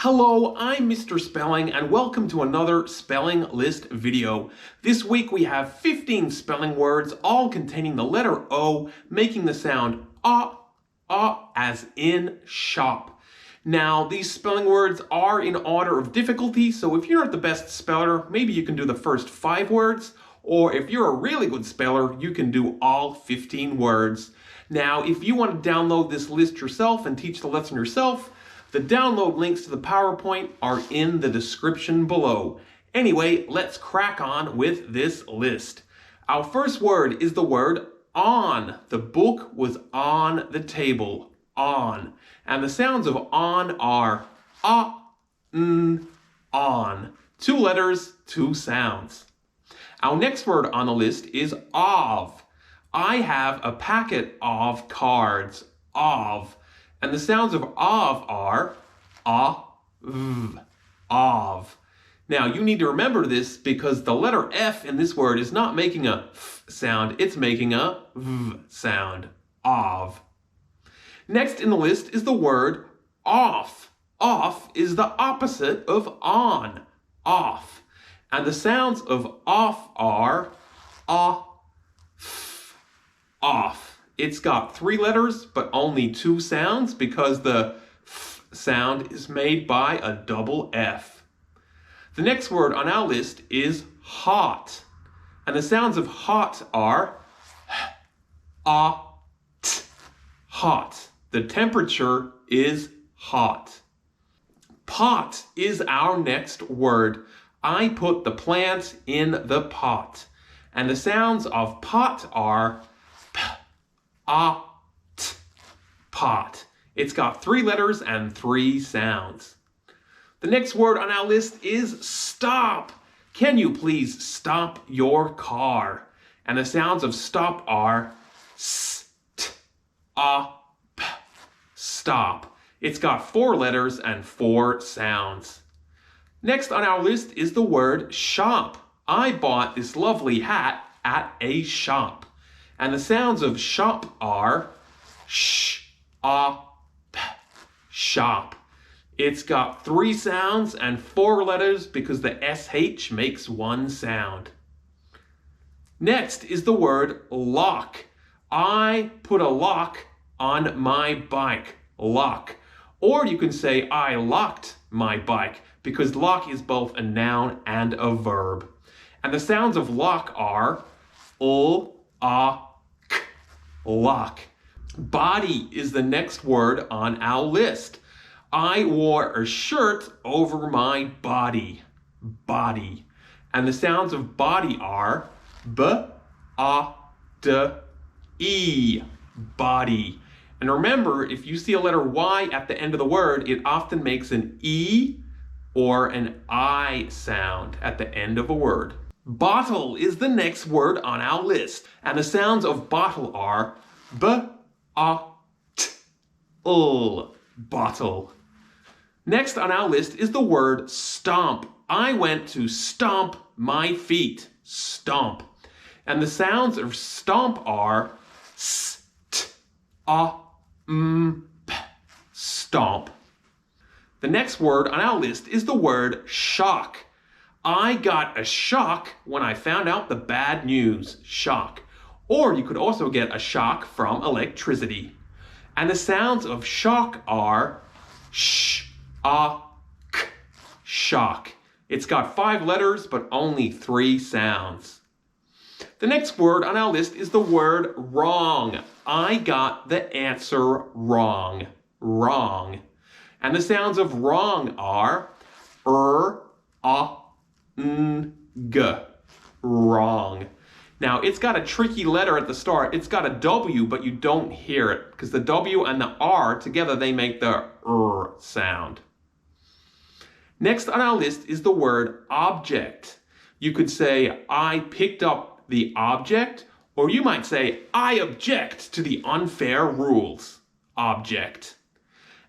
Hello, I'm Mr. Spelling and welcome to another spelling list video. This week we have 15 spelling words, all containing the letter O, making the sound as in shop. Now, these spelling words are in order of difficulty, so if you're not the best speller, maybe you can do the first 5 words, or if you're a really good speller, you can do all 15 words. Now, if you want to download this list yourself and teach the lesson yourself, the download links to the PowerPoint are in the description below. Anyway, let's crack on with this list. Our first word is the word on. The book was on the table. On. And the sounds of on are on. 2 letters, 2 sounds. Our next word on the list is of. I have a packet of cards. Of. And the sounds of are of. Now, you need to remember this because the letter F in this word is not making a f sound, it's making a v sound. Of. Next in the list is the word off. Off is the opposite of on. Off. And the sounds of off are off. It's got 3 letters, but only 2 sounds because the f sound is made by a double F. The next word on our list is hot. And the sounds of hot are hot. The temperature is hot. Pot is our next word. I put the plant in the pot. And the sounds of pot are pot. It's got 3 letters and 3 sounds. The next word on our list is stop. Can you please stop your car? And the sounds of stop are stop. It's got 4 letters and 4 sounds. Next on our list is the word shop. I bought this lovely hat at a shop. And the sounds of shop are shop. It's got 3 sounds and 4 letters because the SH makes 1 sound. Next is the word lock. I put a lock on my bike. Lock. Or you can say I locked my bike because lock is both a noun and a verb. And the sounds of lock are lock. Body is the next word on our list. I wore a shirt over my body. Body. And the sounds of body are b-a-d-e. Body. And remember, if you see a letter Y at the end of the word, it often makes an E or an I sound at the end of a word. Bottle is the next word on our list. And the sounds of bottle are b-a-t-l. Bottle. Next on our list is the word stomp. I went to stomp my feet. Stomp. And the sounds of stomp are st-a-m-p. Stomp. The next word on our list is the word shock. I got a shock when I found out the bad news. Shock. Or you could also get a shock from electricity. And the sounds of shock are sh-a-k. Shock. It's got 5 letters, but only 3 sounds. The next word on our list is the word wrong. I got the answer wrong. Wrong. And the sounds of wrong are g. Wrong. Now, it's got a tricky letter at the start. It's got a W, but you don't hear it because the W and the R together, they make the sound. Next on our list is the word object. You could say, I picked up the object, or you might say, I object to the unfair rules. Object.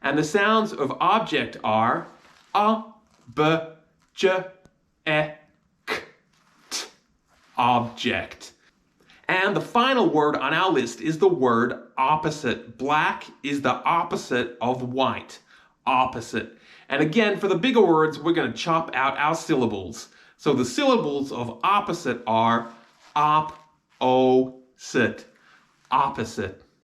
And the sounds of object are a-b-j-e-c-t. Object. And the final word on our list is the word opposite. Black is the opposite of white. Opposite. And again, for the bigger words, we're going to chop out our syllables. So the syllables of opposite are op, o, sit, opposite.